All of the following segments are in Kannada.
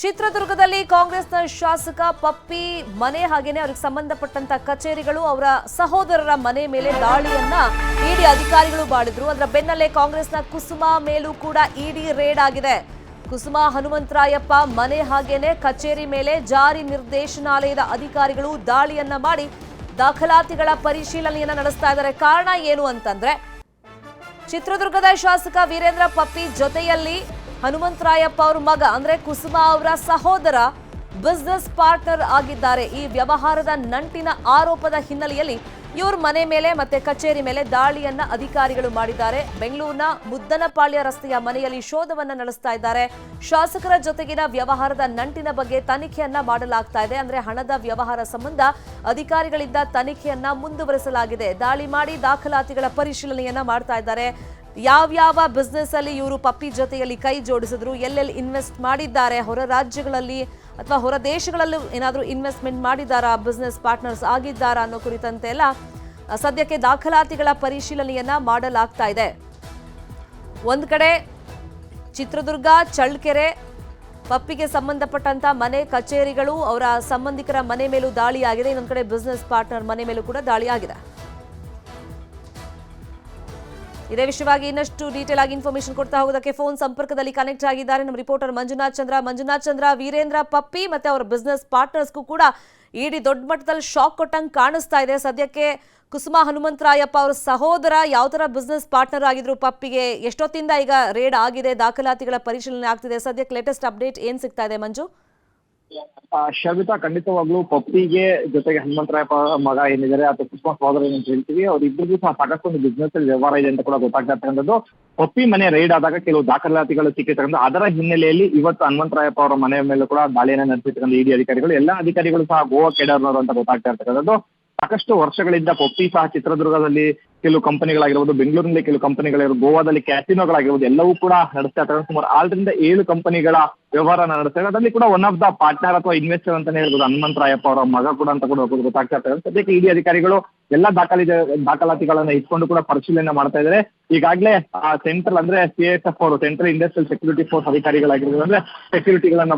ಚಿತ್ರದುರ್ಗದಲ್ಲಿ ಕಾಂಗ್ರೆಸ್ನ ಶಾಸಕ ಪಪ್ಪಿ ಮನೆ ಹಾಗೇನೆ ಅವರಿಗೆ ಸಂಬಂಧಪಟ್ಟಂತ ಕಚೇರಿಗಳು ಅವರ ಸಹೋದರರ ಮನೆ ಮೇಲೆ ದಾಳಿಯನ್ನ ಇಡಿ ಅಧಿಕಾರಿಗಳು ಮಾಡಿದ್ರು. ಅದರ ಬೆನ್ನಲ್ಲೇ ಕಾಂಗ್ರೆಸ್ನ ಕುಸುಮಾ ಮೇಲೂ ಕೂಡ ಇಡಿ ರೇಡ್ ಆಗಿದೆ. ಕುಸುಮಾ ಹನುಮಂತರಾಯಪ್ಪ ಮನೆ ಹಾಗೇನೆ ಕಚೇರಿ ಮೇಲೆ ಜಾರಿ ನಿರ್ದೇಶನಾಲಯದ ಅಧಿಕಾರಿಗಳು ದಾಳಿಯನ್ನ ಮಾಡಿ ದಾಖಲಾತಿಗಳ ಪರಿಶೀಲನೆಯನ್ನ ನಡೆಸ್ತಾ ಇದ್ದಾರೆ. ಕಾರಣ ಏನು ಅಂತಂದ್ರೆ ಚಿತ್ರದುರ್ಗದ ಶಾಸಕ ವೀರೇಂದ್ರ ಪಪ್ಪಿ ಜೊತೆಯಲ್ಲಿ ಹನುಮಂತರಾಯಪ್ಪ ಅವರ ಮಗ ಅಂದ್ರೆ ಕುಸುಮಾ ಅವರ ಸಹೋದರ ಬಿಸಿನೆಸ್ ಪಾರ್ಟ್ನರ್ ಆಗಿದ್ದಾರೆ. ಈ ವ್ಯವಹಾರದ ನಂಟಿನ ಆರೋಪದ ಹಿನ್ನೆಲೆಯಲ್ಲಿ ಇವ್ರ ಮನೆ ಮೇಲೆ ಮತ್ತೆ ಕಚೇರಿ ಮೇಲೆ ದಾಳಿಯನ್ನ ಅಧಿಕಾರಿಗಳು ಮಾಡಿದ್ದಾರೆ. ಬೆಂಗಳೂರಿನ ಮುದ್ದನಪಾಳ್ಯ ರಸ್ತೆಯ ಮನೆಯಲ್ಲಿ ಶೋಧವನ್ನ ನಡೆಸ್ತಾ ಇದ್ದಾರೆ. ಶಾಸಕರ ಜೊತೆಗಿನ ವ್ಯವಹಾರದ ನಂಟಿನ ಬಗ್ಗೆ ತನಿಖೆಯನ್ನ ಮಾಡಲಾಗ್ತಾ ಇದೆ. ಅಂದ್ರೆ ಹಣದ ವ್ಯವಹಾರ ಸಂಬಂಧ ಅಧಿಕಾರಿಗಳಿಂದ ತನಿಖೆಯನ್ನ ಮುಂದುವರಿಸಲಾಗಿದೆ. ದಾಳಿ ಮಾಡಿ ದಾಖಲಾತಿಗಳ ಪರಿಶೀಲನೆಯನ್ನ ಮಾಡ್ತಾ ಇದ್ದಾರೆ. ಯಾವ್ಯಾವ ಬಿಸ್ನೆಸ್ ಅಲ್ಲಿ ಇವರು ಪಪ್ಪಿ ಜೊತೆಯಲ್ಲಿ ಕೈ ಜೋಡಿಸಿದ್ರು, ಎಲ್ಲೆಲ್ಲಿ ಇನ್ವೆಸ್ಟ್ ಮಾಡಿದ್ದಾರೆ, ಹೊರ ರಾಜ್ಯಗಳಲ್ಲಿ ಅಥವಾ ಹೊರ ದೇಶಗಳಲ್ಲೂ ಏನಾದರೂ ಇನ್ವೆಸ್ಟ್ಮೆಂಟ್ ಮಾಡಿದ್ದಾರಾ, ಬಿಸ್ನೆಸ್ ಪಾರ್ಟ್ನರ್ಸ್ ಆಗಿದ್ದಾರಾ ಅನ್ನೋ ಕುರಿತಂತೆ ಎಲ್ಲ ಸದ್ಯಕ್ಕೆ ದಾಖಲಾತಿಗಳ ಪರಿಶೀಲನೆಯನ್ನ ಮಾಡಲಾಗ್ತಾ ಇದೆ. ಒಂದ್ ಕಡೆ ಚಿತ್ರದುರ್ಗ ಚಳ್ಳಕೆರೆ ಪಪ್ಪಿಗೆ ಸಂಬಂಧಪಟ್ಟಂತ ಮನೆ ಕಚೇರಿಗಳು ಅವರ ಸಂಬಂಧಿಕರ ಮನೆ ಮೇಲೂ ದಾಳಿಯಾಗಿದೆ. ಇನ್ನೊಂದ್ ಕಡೆ ಬಿಸ್ನೆಸ್ ಪಾರ್ಟ್ನರ್ ಮನೆ ಮೇಲೂ ಕೂಡ ದಾಳಿಯಾಗಿದೆ. ಇದೇ ವಿಷಯವಾಗಿ ಇನ್ನಷ್ಟು ಡೀಟೇಲ್ ಆಗಿ ಇನ್ಫಾರ್ಮೇಶನ್ ಕೊಡ್ತಾ ಹೋಗೋದಕ್ಕೆ ಫೋನ್ ಸಂಪರ್ಕದಲ್ಲಿ ಕನೆಕ್ಟ್ ಆಗಿದ್ದಾರೆ ನಮ್ಮ ರಿಪೋರ್ಟರ್ ಮಂಜುನಾಥ್ ಚಂದ್ರ. ವೀರೇಂದ್ರ ಪಪ್ಪಿ ಮತ್ತೆ ಅವರ ಬಿಸ್ನೆಸ್ ಪಾರ್ಟ್ನರ್ಸ್ಗೂ ಕೂಡ ಇಡಿ ದೊಡ್ಡ ಮಟ್ಟದಲ್ಲಿ ಶಾಕ್ ಕೊಟ್ಟಂಗೆ ಕಾಣಿಸ್ತಾ ಇದೆ. ಸದ್ಯಕ್ಕೆ ಕುಸುಮಾ ಹನುಮಂತರಾಯಪ್ಪ ಅವರ ಸಹೋದರ ಯಾವ ತರ ಬಿಸ್ನೆಸ್ ಪಾರ್ಟ್ನರ್ ಆಗಿದ್ರು ಪಪ್ಪಿಗೆ, ಎಷ್ಟೊತ್ತಿಂದ ಈಗ ರೇಡ್ ಆಗಿದೆ, ದಾಖಲಾತಿಗಳ ಪರಿಶೀಲನೆ ಆಗ್ತಿದೆ, ಸದ್ಯಕ್ಕೆ ಲೇಟೆಸ್ಟ್ ಅಪ್ಡೇಟ್ ಏನ್ ಸಿಗ್ತಾ ಇದೆ ಮಂಜು? ಶೋಭಿತಾ, ಖಂಡಿತವಾಗ್ಲೂ ಪಪ್ಪಿಗೆ ಜೊತೆಗೆ ಹನುಮಂತರಾಯಪ್ಪ ಮಗ ಏನಿದ್ದಾರೆ ಅಥವಾ ಕುಸುಮಾ ಸಹೋದರ ಏನಂತ ಹೇಳ್ತೀವಿ, ಅವ್ರಿಬ್ಬರಿಗೂ ಸಹ ಸಾಕಷ್ಟು ಒಂದು ಬಿಸ್ನೆಸ್ ಅಲ್ಲಿ ವ್ಯವಹಾರ ಇದೆ ಅಂತ ಕೂಡ ಗೊತ್ತಾಗ್ತಾ ಇರ್ತಕ್ಕಂಥದ್ದು. ಪಪ್ಪಿ ಮನೆ ರೈಡ್ ಆದಾಗ ಕೆಲವು ದಾಖಲಾತಿಗಳು ಸಿಕ್ಕಿರ್ತಕ್ಕಂಥ ಅದರ ಹಿನ್ನೆಲೆಯಲ್ಲಿ ಇವತ್ತು ಹನುಮಂತರಾಯಪ್ಪ ಅವರ ಮನೆ ಮೇಲೆ ಕೂಡ ದಾಳಿಯನ್ನ ನಡೆಸಿರ್ತಕ್ಕಂಥ ಇಡಿ ಅಧಿಕಾರಿಗಳು, ಎಲ್ಲ ಅಧಿಕಾರಿಗಳು ಸಹ ಗೋವಾ ಕೇಡರ್ನವರು ಅಂತ ಗೊತ್ತಾಗ್ತಾ ಇರ್ತಕ್ಕಂಥದ್ದು. ಸಾಕಷ್ಟು ವರ್ಷಗಳಿಂದ ಪಪ್ಪಿ ಸಹ ಚಿತ್ರದುರ್ಗದಲ್ಲಿ ಕೆಲವು ಕಂಪನಿಗಳಾಗಿರ್ಬೋದು, ಬೆಂಗಳೂರಿನಲ್ಲಿ ಕೆಲವು ಕಂಪನಿಗಳಿರ್ಬೋದು, ಗೋವಾದಲ್ಲಿ ಕ್ಯಾಸಿನೋಗಳಾಗಿರ್ಬೋದು ಎಲ್ಲವೂ ಕೂಡ ನಡೆಸ್ತಾ ಇರ್ತಾರೆ. ಸುಮಾರು 6ರಿಂದ 7 ಕಂಪನಿಗಳ ವ್ಯವಹಾರ ನಡೆಸ್ತಾರೆ. ಅದರಲ್ಲಿ ಕೂಡ ಒನ್ ಆಫ್ ದ ಪಾರ್ಟ್ನರ್ ಅಥವಾ ಇನ್ವೆಸ್ಟರ್ ಅಂತಾನೆ ಹೇಳ್ಬೋದು ಹನುಮಂತರಾಯಪ್ಪ ಅವರ ಮಗ ಕೂಡ ಅಂತ ಕೂಡ ಗೊತ್ತಾಗ್ತಾ ಇರ್ತಾರೆ. ಸದ್ಯಕ್ಕೆ ಇಡಿ ಅಧಿಕಾರಿಗಳು ಎಲ್ಲ ದಾಖಲಾತಿಗಳನ್ನ ಇಟ್ಕೊಂಡು ಕೂಡ ಪರಿಶೀಲನೆ ಮಾಡ್ತಾ ಇದ್ದಾರೆ. ಈಗಾಗಲೇ ಸೆಂಟ್ರಲ್ ಅಂದ್ರೆ CSF ಅವರು ಸೆಂಟ್ರಲ್ ಇಂಡಸ್ಟ್ರಿಯಲ್ ಸೆಕ್ಯೂರಿಟಿ ಫೋರ್ಸ್ ಅಧಿಕಾರಿಗಳಾಗಿರ್ಬೋದು, ಅಂದ್ರೆ ಸೆಕ್ಯೂರಿಟಿಗಳನ್ನ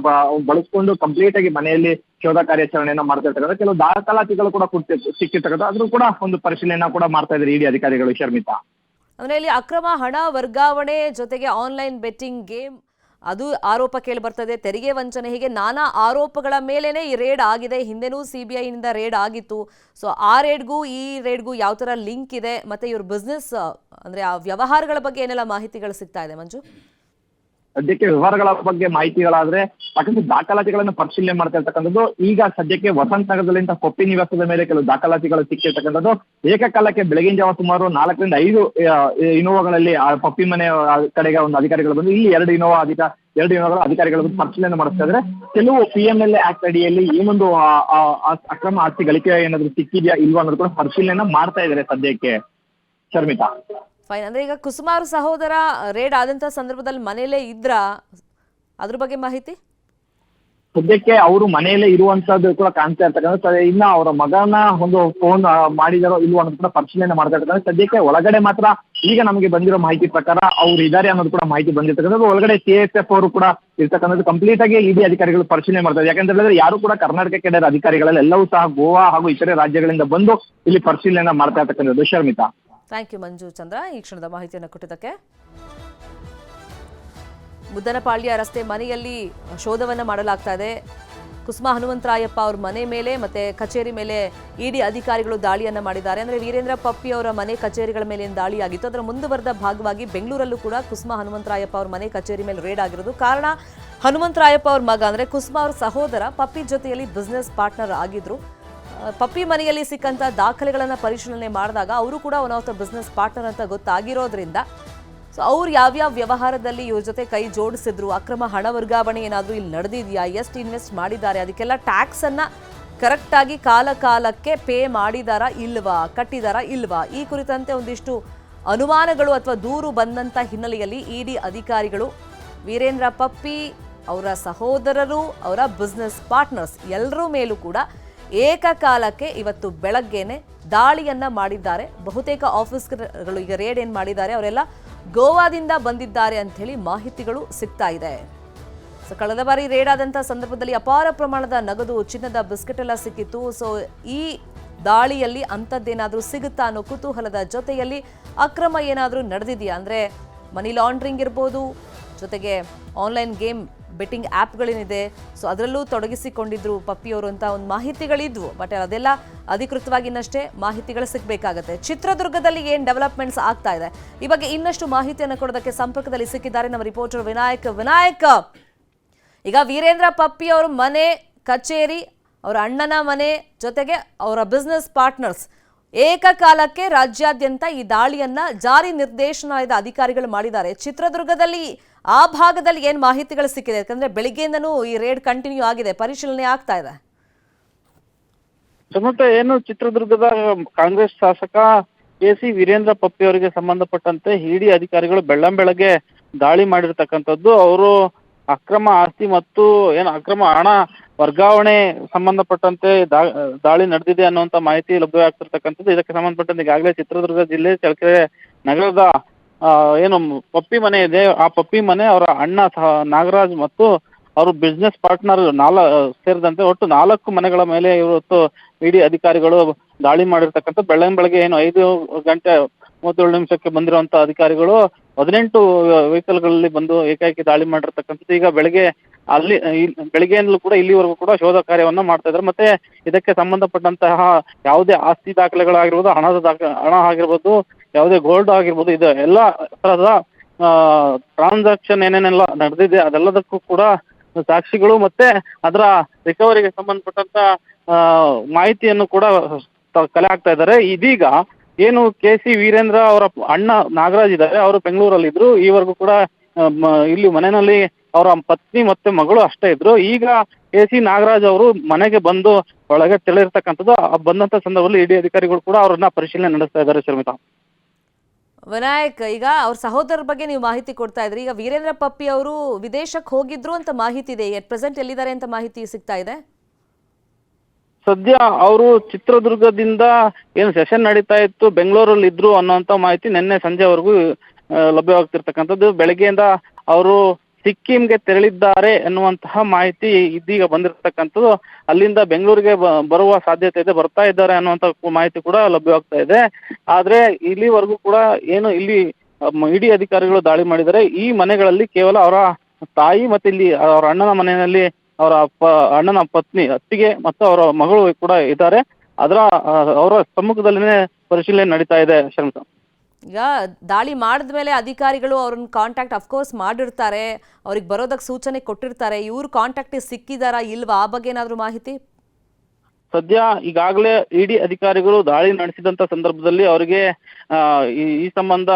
ಬಳಸ್ಕೊಂಡು ಕಂಪ್ಲೀಟ್ ಆಗಿ ಮನೆಯಲ್ಲಿ ಶೋಧ ಕಾರ್ಯಾಚರಣೆಯನ್ನ ಮಾಡ್ತಾ ಇರ್ತಕ್ಕಂಥ ಕೆಲವು ದಾಖಲಾತಿಗಳು ಕೂಡ ಸಿಕ್ಕಿರ್ತಕ್ಕಂಥ ಅದ್ರೂ ಕೂಡ ಒಂದು ಪರಿಶೀಲನೆ ಕೂಡ ಮಾಡ್ತಾ ಇದ್ದಾರೆ ಇಡಿ ಅಧಿಕಾರಿಗಳು. ಶರ್ಮಿತಾ, ಅಂದ್ರೆ ಇಲ್ಲಿ ಅಕ್ರಮ ಹಣ ವರ್ಗಾವಣೆ ಜೊತೆಗೆ ಆನ್ಲೈನ್ ಬೆಟ್ಟಿಂಗ್ ಗೇಮ್ ಅದು ಆರೋಪ ಕೇಳಿ ಬರ್ತದೆ, ತೆರಿಗೆ ವಂಚನೆ, ಹೀಗೆ ನಾನಾ ಆರೋಪಗಳ ಮೇಲೇನೆ ಈ ರೇಡ್ ಆಗಿದೆ. ಹಿಂದೆನೂ CBI ನಿಂದ ರೇಡ್ ಆಗಿತ್ತು. ಸೊ ಆ ರೇಡ್ಗೂ ಈ ರೇಡ್ಗೂ ಯಾವ ತರ ಲಿಂಕ್ ಇದೆ, ಮತ್ತೆ ಇವ್ರ ಬಿಸ್ನೆಸ್ ಅಂದ್ರೆ ಆ ವ್ಯವಹಾರಗಳ ಬಗ್ಗೆ ಏನೆಲ್ಲ ಮಾಹಿತಿಗಳು ಸಿಗ್ತಾ ಇದೆ ಮಂಜು? ಸದ್ಯಕ್ಕೆ ವ್ಯವಹಾರಗಳ ಬಗ್ಗೆ ಮಾಹಿತಿಗಳಾದ್ರೆ ಸಾಕಷ್ಟು ದಾಖಲಾತಿಗಳನ್ನು ಪರಿಶೀಲನೆ ಮಾಡ್ತಾ ಇರ್ತಕ್ಕಂಥದ್ದು. ಈಗ ಸದ್ಯಕ್ಕೆ ವಸಂತ ನಗರದಲ್ಲಿಂದ ಪಪ್ಪಿ ನಿವಾಸದ ಮೇಲೆ ಕೆಲವು ದಾಖಲಾತಿಗಳು ಸಿಕ್ಕಿರ್ತಕ್ಕಂಥದ್ದು. ಏಕಕಾಲಕ್ಕೆ ಬೆಳಗಿನ ಜಾವ ಸುಮಾರು 4ರಿಂದ 5 ಇನೋವಾಗಳಲ್ಲಿ ಆ ಪಪ್ಪಿ ಮನೆ ಕಡೆಗೆ ಒಂದು ಅಧಿಕಾರಿಗಳು ಬಂದು ಇಲ್ಲಿ 2 ಇನೋವಾಗಳ ಅಧಿಕಾರಿಗಳು ಬಂದು ಪರಿಶೀಲನೆ ಮಾಡಿಸ್ತಾ ಇದ್ರೆ ಕೆಲವು PMLA ಆಕ್ಟ್ ಅಡಿಯಲ್ಲಿ ಈ ಒಂದು ಅಕ್ರಮ ಆಸ್ತಿ ಗಳಿಕೆ ಏನಾದ್ರು ಸಿಕ್ಕಿದ್ಯಾ ಇಲ್ವಾ ಅನ್ನೋದು ಕೂಡ ಪರಿಶೀಲನೆ ಮಾಡ್ತಾ ಇದ್ದಾರೆ ಸದ್ಯಕ್ಕೆ. ಶರ್ಮಿತಾ, ಫೈನ್. ಅಂದ್ರೆ ಈಗ ಕುಸುಮಾ ಅವ್ರ ಸಹೋದರ ರೇಡ್ ಆದಂತ ಸಂದರ್ಭದಲ್ಲಿ ಮನೆಯಲ್ಲೇ ಇದ್ರ, ಅದ್ರ ಬಗ್ಗೆ ಮಾಹಿತಿ? ಸದ್ಯಕ್ಕೆ ಅವರು ಮನೆಯಲ್ಲೇ ಇರುವಂತದ್ದು ಕೂಡ ಕಾಣ್ತಾ ಇರ್ತಕ್ಕಂಥ. ಇನ್ನ ಅವರ ಮಗನ ಒಂದು ಫೋನ್ ಮಾಡಿದಾರೋ ಇಲ್ವೋ ಅನ್ನೋದು ಕೂಡ ಪರಿಶೀಲನೆ ಮಾಡ್ತಾ ಇರ್ತಕ್ಕಂಥ. ಸದ್ಯಕ್ಕೆ ಒಳಗಡೆ ಮಾತ್ರ ಈಗ ನಮಗೆ ಬಂದಿರೋ ಮಾಹಿತಿ ಪ್ರಕಾರ ಅವ್ರು ಇದ್ದಾರೆ ಅನ್ನೋದು ಕೂಡ ಮಾಹಿತಿ ಬಂದಿರ್ತಕ್ಕಂಥದ್ದು. ಒಳಗಡೆ CSF ಅವರು ಕೂಡ ಇರ್ತಕ್ಕಂಥದ್ದು. ಕಂಪ್ಲೀಟ್ ಆಗಿ ಇಡಿ ಅಧಿಕಾರಿಗಳು ಪರಿಶೀಲನೆ ಮಾಡ್ತಾರೆ. ಯಾಕಂತ ಹೇಳಿದ್ರೆ ಯಾರು ಕೂಡ ಕರ್ನಾಟಕ ಕೇಡರ್ ಅಧಿಕಾರಿಗಳಲ್ಲಿ ಎಲ್ಲವೂ ಸಹ ಗೋವಾ ಹಾಗೂ ಇತರೆ ರಾಜ್ಯಗಳಿಂದ ಬಂದು ಇಲ್ಲಿ ಪರಿಶೀಲನೆ ಮಾಡ್ತಾ ಇರ್ತಕ್ಕಂಥದ್ದು. ಶರ್ಮಿತಾ, ಥ್ಯಾಂಕ್ ಯು ಮಂಜು ಚಂದ್ರ ಈ ಕ್ಷಣದ ಮಾಹಿತಿಯನ್ನು ಕೊಟ್ಟಿದ್ದಕ್ಕೆ. ಮುದ್ದನಪಾಳ್ಯ ರಸ್ತೆ ಮನೆಯಲ್ಲಿ ಶೋಧವನ್ನ ಮಾಡಲಾಗ್ತಾ ಇದೆ. ಕುಸುಮಾ ಹನುಮಂತರಾಯಪ್ಪ ಅವ್ರ ಮನೆ ಮೇಲೆ ಮತ್ತೆ ಕಚೇರಿ ಮೇಲೆ ಇಡಿ ಅಧಿಕಾರಿಗಳು ದಾಳಿಯನ್ನ ಮಾಡಿದ್ದಾರೆ. ಅಂದ್ರೆ ವೀರೇಂದ್ರ ಪಪ್ಪಿ ಅವರ ಮನೆ ಕಚೇರಿಗಳ ಮೇಲೆ ಏನು ದಾಳಿಯಾಗಿತ್ತು ಅದರ ಮುಂದುವರೆದ ಭಾಗವಾಗಿ ಬೆಂಗಳೂರಲ್ಲೂ ಕೂಡ ಕುಸುಮಾ ಹನುಮಂತರಾಯಪ್ಪ ಅವ್ರ ಮನೆ ಕಚೇರಿ ಮೇಲೆ ರೇಡ್ ಆಗಿರೋದು. ಕಾರಣ ಹನುಮಂತರಾಯಪ್ಪ ಅವ್ರ ಮಗ ಅಂದ್ರೆ ಕುಸುಮಾ ಅವ್ರ ಸಹೋದರ ಪಪ್ಪಿ ಜೊತೆಯಲ್ಲಿ ಬಿಸ್ನೆಸ್ ಪಾರ್ಟ್ನರ್ ಆಗಿದ್ರು. ಪಪ್ಪಿ ಮನೆಯಲ್ಲಿ ಸಿಕ್ಕಂತ ದಾಖಲೆಗಳನ್ನ ಪರಿಶೀಲನೆ ಮಾಡಿದಾಗ ಅವರು ಕೂಡ one of the business partner ಅಂತ ಗೊತ್ತಾಗಿರೋದ್ರಿಂದ ಸೊ ಅವ್ರು ಯಾವ್ಯಾವ ವ್ಯವಹಾರದಲ್ಲಿ ಇವ್ರ ಜೊತೆ ಕೈ ಜೋಡಿಸಿದ್ರು, ಅಕ್ರಮ ಹಣ ವರ್ಗಾವಣೆ ಏನಾದರೂ ಇಲ್ಲಿ ನಡೆದಿದೆಯಾ, ಎಷ್ಟು ಇನ್ವೆಸ್ಟ್ ಮಾಡಿದ್ದಾರೆ, ಅದಕ್ಕೆಲ್ಲ ಟ್ಯಾಕ್ಸ್ ಅನ್ನ ಕರೆಕ್ಟ್ ಆಗಿ ಕಾಲಕ್ಕೆ ಪೇ ಮಾಡಿದಾರಾ ಇಲ್ವಾ, ಕಟ್ಟಿದಾರಾ ಇಲ್ವಾ, ಈ ಕುರಿತಂತೆ ಒಂದಿಷ್ಟು ಅನುಮಾನಗಳು ಅಥವಾ ದೂರು ಬಂದಂತ ಹಿನ್ನೆಲೆಯಲ್ಲಿ ಇಡಿ ಅಧಿಕಾರಿಗಳು ವೀರೇಂದ್ರ ಪಪ್ಪಿ ಅವರ ಸಹೋದರರು ಅವರ ಬಿಸ್ನೆಸ್ ಪಾರ್ಟ್ನರ್ಸ್ ಎಲ್ಲರ ಮೇಲೂ ಕೂಡ ಏಕಕಾಲಕ್ಕೆ ಇವತ್ತು ಬೆಳಗ್ಗೆನೆ ದಾಳಿಯನ್ನ ಮಾಡಿದ್ದಾರೆ. ಬಹುತೇಕ ಆಫೀಸ್ಗಳು ಈಗ ರೇಡ್ ಏನ್ ಮಾಡಿದ್ದಾರೆ ಅವರೆಲ್ಲ ಗೋವಾದಿಂದ ಬಂದಿದ್ದಾರೆ ಅಂತ ಹೇಳಿ ಮಾಹಿತಿಗಳು ಸಿಗ್ತಾ ಇದೆ. ಸೊ ಕಳೆದ ಬಾರಿ ರೇಡ್ ಆದಂಥ ಸಂದರ್ಭದಲ್ಲಿ ಅಪಾರ ಪ್ರಮಾಣದ ನಗದು, ಚಿನ್ನದ ಬಿಸ್ಕೆಟ್ ಎಲ್ಲ ಸಿಕ್ಕಿತ್ತು. ಸೊ ಈ ದಾಳಿಯಲ್ಲಿ ಅಂಥದ್ದೇನಾದರೂ ಸಿಗುತ್ತಾ ಅನ್ನೋ ಕುತೂಹಲದ ಜೊತೆಯಲ್ಲಿ ಅಕ್ರಮ ಏನಾದರೂ ನಡೆದಿದೆಯಾ ಅಂದರೆ ಮನಿ ಲಾಂಡ್ರಿಂಗ್ ಇರ್ಬೋದು, ಜೊತೆಗೆ ಆನ್ಲೈನ್ ಗೇಮ್ ಬೆಟ್ಟಿಂಗ್ ಆ್ಯಪ್ಗಳೇನಿದೆ ಸೊ ಅದರಲ್ಲೂ ತೊಡಗಿಸಿಕೊಂಡಿದ್ರು ಪಪ್ಪಿಯವರು ಅಂತ ಒಂದು ಮಾಹಿತಿಗಳಿದ್ವು. ಬಟ್ ಅದೆಲ್ಲ ಅಧಿಕೃತವಾಗಿ ಇನ್ನಷ್ಟೇ ಮಾಹಿತಿಗಳು ಸಿಗಬೇಕಾಗತ್ತೆ. ಚಿತ್ರದುರ್ಗದಲ್ಲಿ ಏನು ಡೆವಲಪ್ಮೆಂಟ್ಸ್ ಆಗ್ತಾ ಇದೆ ಈ ಬಗ್ಗೆ ಇನ್ನಷ್ಟು ಮಾಹಿತಿಯನ್ನು ಕೊಡೋದಕ್ಕೆ ಸಂಪರ್ಕದಲ್ಲಿ ಸಿಕ್ಕಿದ್ದಾರೆ ನಮ್ಮ ರಿಪೋರ್ಟರ್ ವಿನಾಯಕ್. ಈಗ ವೀರೇಂದ್ರ ಪಪ್ಪಿಯವರು ಮನೆ, ಕಚೇರಿ, ಅವರ ಅಣ್ಣನ ಮನೆ ಜೊತೆಗೆ ಅವರ ಬಿಸ್ನೆಸ್ ಪಾರ್ಟ್ನರ್ಸ್ ಏಕಕಾಲಕ್ಕೆ ರಾಜ್ಯಾದ್ಯಂತ ಈ ದಾಳಿಯನ್ನ ಜಾರಿ ನಿರ್ದೇಶನಾಲಯದ ಅಧಿಕಾರಿಗಳು ಮಾಡಿದ್ದಾರೆ. ಚಿತ್ರದುರ್ಗದಲ್ಲಿ ಆ ಭಾಗದಲ್ಲಿ ಏನು ಮಾಹಿತಿಗಳು ಸಿಕ್ಕಿದೆ? ಯಾಕಂದ್ರೆ ಬೆಳಿಗ್ಗೆಯಿಂದನೂ ಈ ರೇಡ್ ಕಂಟಿನ್ಯೂ ಆಗಿದೆ, ಪರಿಶೀಲನೆ ಆಗ್ತಾ ಇದೆ. ಮತ್ತೆ ಏನು ಚಿತ್ರದುರ್ಗದ ಕಾಂಗ್ರೆಸ್ ಶಾಸಕ ಕೆ.ಸಿ. ವೀರೇಂದ್ರ ಪಪ್ಪಿ ಅವರಿಗೆ ಸಂಬಂಧಪಟ್ಟಂತೆ ಇಡಿ ಅಧಿಕಾರಿಗಳು ಬೆಳ್ಳಂಬೆಳಗ್ಗೆ ದಾಳಿ ಮಾಡಿರ್ತಕ್ಕಂಥದ್ದು. ಅವರು ಅಕ್ರಮ ಆಸ್ತಿ ಮತ್ತು ಏನು ಅಕ್ರಮ ಹಣ ವರ್ಗಾವಣೆ ಸಂಬಂಧಪಟ್ಟಂತೆ ದಾಳಿ ನಡೆದಿದೆ ಅನ್ನುವಂಥ ಮಾಹಿತಿ ಲಭ್ಯವಾಗ್ತಿರ್ತಕ್ಕಂಥದ್ದು. ಇದಕ್ಕೆ ಸಂಬಂಧಪಟ್ಟಂತೆ ಈಗಾಗಲೇ ಚಿತ್ರದುರ್ಗ ಜಿಲ್ಲೆ ಚಳ್ಳಕೆರೆ ನಗರದ ಏನು ಪಪ್ಪಿ ಮನೆ ಇದೆ, ಆ ಪಪ್ಪಿ ಮನೆ ಅವರ ಅಣ್ಣ ನಾಗರಾಜ್ ಮತ್ತು ಅವರು ಬಿಸ್ನೆಸ್ ಪಾರ್ಟ್ನರ್ ಸೇರಿದಂತೆ ಒಟ್ಟು 4 ಮನೆಗಳ ಮೇಲೆ ಇವತ್ತು ಇಡಿ ಅಧಿಕಾರಿಗಳು ದಾಳಿ ಮಾಡಿರ್ತಕ್ಕಂಥ. ಬೆಳಗ್ಗೆ ಏನು 5:37 ಬಂದಿರುವಂತ ಅಧಿಕಾರಿಗಳು 18 ವೆಹಿಕಲ್ಗಳಲ್ಲಿ ಬಂದು ಏಕಾಏಕಿ ದಾಳಿ ಮಾಡಿರ್ತಕ್ಕಂಥದ್ದು. ಈಗ ಬೆಳಗ್ಗೆಯಿಂದಲೂ ಕೂಡ ಇಲ್ಲಿವರೆಗೂ ಕೂಡ ಶೋಧ ಕಾರ್ಯವನ್ನ ಮಾಡ್ತಾ ಇದ್ದಾರೆ. ಮತ್ತೆ ಇದಕ್ಕೆ ಸಂಬಂಧಪಟ್ಟಂತಹ ಯಾವುದೇ ಆಸ್ತಿ ದಾಖಲೆಗಳಾಗಿರ್ಬೋದು, ಹಣ ಆಗಿರ್ಬೋದು, ಯಾವುದೇ ಗೋಲ್ಡ್ ಆಗಿರ್ಬೋದು, ಇದು ಎಲ್ಲ ತರಹದ ಟ್ರಾನ್ಸಾಕ್ಷನ್ ಏನೇನೆಲ್ಲ ನಡೆದಿದೆ ಅದೆಲ್ಲದಕ್ಕೂ ಕೂಡ ಸಾಕ್ಷಿಗಳು ಮತ್ತೆ ಅದರ ರಿಕವರಿಗೆ ಸಂಬಂಧಪಟ್ಟಂತ ಮಾಹಿತಿಯನ್ನು ಕೂಡ ಕಲೆ ಹಾಕ್ತಾ ಇದ್ದಾರೆ. ಇದೀಗ ಏನು ಕೆ.ಸಿ. ವೀರೇಂದ್ರ ಅವರ ಅಣ್ಣ ನಾಗರಾಜ್ ಇದ್ದಾರೆ, ಅವರು ಬೆಂಗಳೂರಲ್ಲಿ ಇದ್ರು. ಈವರೆಗೂ ಕೂಡ ಇಲ್ಲಿ ಮನೆಯಲ್ಲಿ ಅವರ ಪತ್ನಿ ಮತ್ತೆ ಮಗಳು ಅಷ್ಟೇ ಇದ್ರು. ಈಗ ಕೆ.ಸಿ. ನಾಗರಾಜ್ ಅವರು ಮನೆಗೆ ಬಂದು ಒಳಗೆ ತೆರಳಿರ್ತಕ್ಕಂಥದ್ದು. ಬಂದಂತ ಸಂದರ್ಭದಲ್ಲಿ ಇಡಿ ಅಧಿಕಾರಿಗಳು ಕೂಡ ಅವರನ್ನ ಪರಿಶೀಲನೆ ನಡೆಸ್ತಾ ಇದ್ದಾರೆ. ಶರ್ಮಿತಾ, ವಿನಾಯಕ್, ಈಗ ಅವ್ರ ಸಹೋದರರ ಬಗ್ಗೆ ನೀವು ಮಾಹಿತಿ ಕೊಡ್ತಾ ಇದ್ರಿ. ಈಗ ವೀರೇಂದ್ರ ಪಪ್ಪಿ ಅವರು ವಿದೇಶಕ್ಕೆ ಹೋಗಿದ್ರು ಅಂತ ಮಾಹಿತಿ ಇದೆ. ಎಟ್ ಪ್ರೆಸೆಂಟ್ ಎಲ್ಲಿದ್ದಾರೆ ಅಂತ ಮಾಹಿತಿ ಸಿಗ್ತಾ ಇದೆ? ಸದ್ಯ ಅವರು ಚಿತ್ರದುರ್ಗದಿಂದ ಏನು ಸೆಷನ್ ನಡೀತಾ ಇತ್ತು, ಬೆಂಗಳೂರಲ್ಲಿ ಇದ್ರು ಅನ್ನೋಂಥ ಮಾಹಿತಿ ನಿನ್ನೆ ಸಂಜೆವರೆಗೂ ಲಭ್ಯವಾಗ್ತಿರ್ತಕ್ಕಂಥದ್ದು. ಬೆಳಗ್ಗೆಯಿಂದ ಅವರು ಸಿಕ್ಕಿಂಗೆ ತೆರಳಿದ್ದಾರೆ ಎನ್ನುವಂತಹ ಮಾಹಿತಿ ಇದೀಗ ಬಂದಿರತಕ್ಕಂಥದ್ದು. ಅಲ್ಲಿಂದ ಬೆಂಗಳೂರಿಗೆ ಬರುವ ಸಾಧ್ಯತೆ ಇದೆ, ಬರ್ತಾ ಇದ್ದಾರೆ ಅನ್ನುವಂಥ ಮಾಹಿತಿ ಕೂಡ ಲಭ್ಯವಾಗ್ತಾ ಇದೆ. ಆದ್ರೆ ಇಲ್ಲಿವರೆಗೂ ಕೂಡ ಏನು ಇಲ್ಲಿ ಇಡಿ ಅಧಿಕಾರಿಗಳು ದಾಳಿ ಮಾಡಿದ್ದಾರೆ. ಈ ಮನೆಗಳಲ್ಲಿ ಕೇವಲ ಅವರ ತಾಯಿ ಮತ್ತೆ ಇಲ್ಲಿ ಅವರ ಅಣ್ಣನ ಮನೆಯಲ್ಲಿ ಅವರ ಅಣ್ಣನ ಪತ್ನಿ, ಅತ್ತಿಗೆ ಮತ್ತು ಅವರ ಮಗಳು ಕೂಡ ಇದ್ದಾರೆ. ಅವರ ಸಮ್ಮುಖದಲ್ಲಿನೇ ಪರಿಶೀಲನೆ ನಡೀತಾ ಇದೆ. ಶರ್ಮಿತಾ, ಈಗ ದಾಳಿ ಮಾಡಿದ್ಮೇಲೆ ಅಧಿಕಾರಿಗಳು ಅವ್ರನ್ನ ಕಾಂಟ್ಯಾಕ್ಟ್ ಅಫ್ಕೋರ್ಸ್ ಮಾಡಿರ್ತಾರೆ, ಅವ್ರಿಗೆ ಬರೋದಕ್ಕೆ ಸೂಚನೆ ಕೊಟ್ಟಿರ್ತಾರೆ. ಇವ್ರು ಕಾಂಟ್ಯಾಕ್ಟ್ ಸಿಕ್ಕಿದಾರಾ ಇಲ್ವಾ, ಆ ಬಗ್ಗೆ ಏನಾದರೂ ಮಾಹಿತಿ? ಸದ್ಯ ಈಗಾಗಲೇ ಇಡಿ ಅಧಿಕಾರಿಗಳು ದಾಳಿ ನಡೆಸಿದಂತ ಸಂದರ್ಭದಲ್ಲಿ ಅವರಿಗೆ ಈ ಸಂಬಂಧ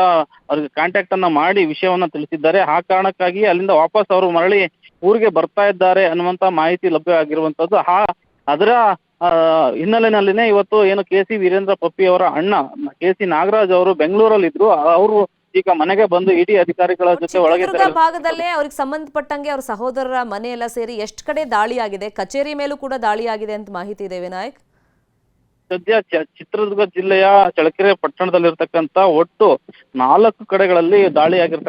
ಅವ್ರಿಗೆ ಕಾಂಟ್ಯಾಕ್ಟ್ ಅನ್ನ ಮಾಡಿ ವಿಷಯವನ್ನ ತಿಳಿಸಿದ್ದಾರೆ. ಆ ಕಾರಣಕ್ಕಾಗಿ ಅಲ್ಲಿಂದ ವಾಪಸ್ ಅವರು ಮರಳಿ ಊರಿಗೆ ಬರ್ತಾ ಇದ್ದಾರೆ ಅನ್ನುವಂತ ಮಾಹಿತಿ ಲಭ್ಯ ಆಗಿರುವಂತದ್ದು. ಅದರ ಹಿನ್ನೆಲೆಯಲ್ಲಿನೇ ಇವತ್ತು ಏನು ಕೆ.ಸಿ. ವೀರೇಂದ್ರ ಪಪ್ಪಿ ಅವರ ಅಣ್ಣ ಕೆ.ಸಿ. ನಾಗರಾಜ್ ಅವರು ಬೆಂಗಳೂರಲ್ಲಿ ಇದ್ರು. ಅವರು ಈಗ ಮನೆಗೆ ಬಂದು ಇಡಿ ಅಧಿಕಾರಿಗಳ ಜೊತೆ ಒಳಗೆ ಭಾಗದಲ್ಲೇ ಅವ್ರಿಗೆ ಸಂಬಂಧಪಟ್ಟಂಗೆ ಅವ್ರ ಸಹೋದರರ ಮನೆಯೆಲ್ಲ ಸೇರಿ ಎಷ್ಟು ಕಡೆ ದಾಳಿ ಆಗಿದೆ, ಕಚೇರಿ ಮೇಲೂ ಕೂಡ ದಾಳಿ ಆಗಿದೆ ಅಂತ ಮಾಹಿತಿ ಇದೆ ವಿನಾಯಕ್? ಸದ್ಯ ಚಿತ್ರದುರ್ಗ ಜಿಲ್ಲೆಯ ಚಳ್ಳಕೆರೆ ಪಟ್ಟಣದಲ್ಲಿರ್ತಕ್ಕಂಥ ಒಟ್ಟು 4 ಕಡೆಗಳಲ್ಲಿ ದಾಳಿ ಆಗಿರ್ತಕ್ಕಂಥ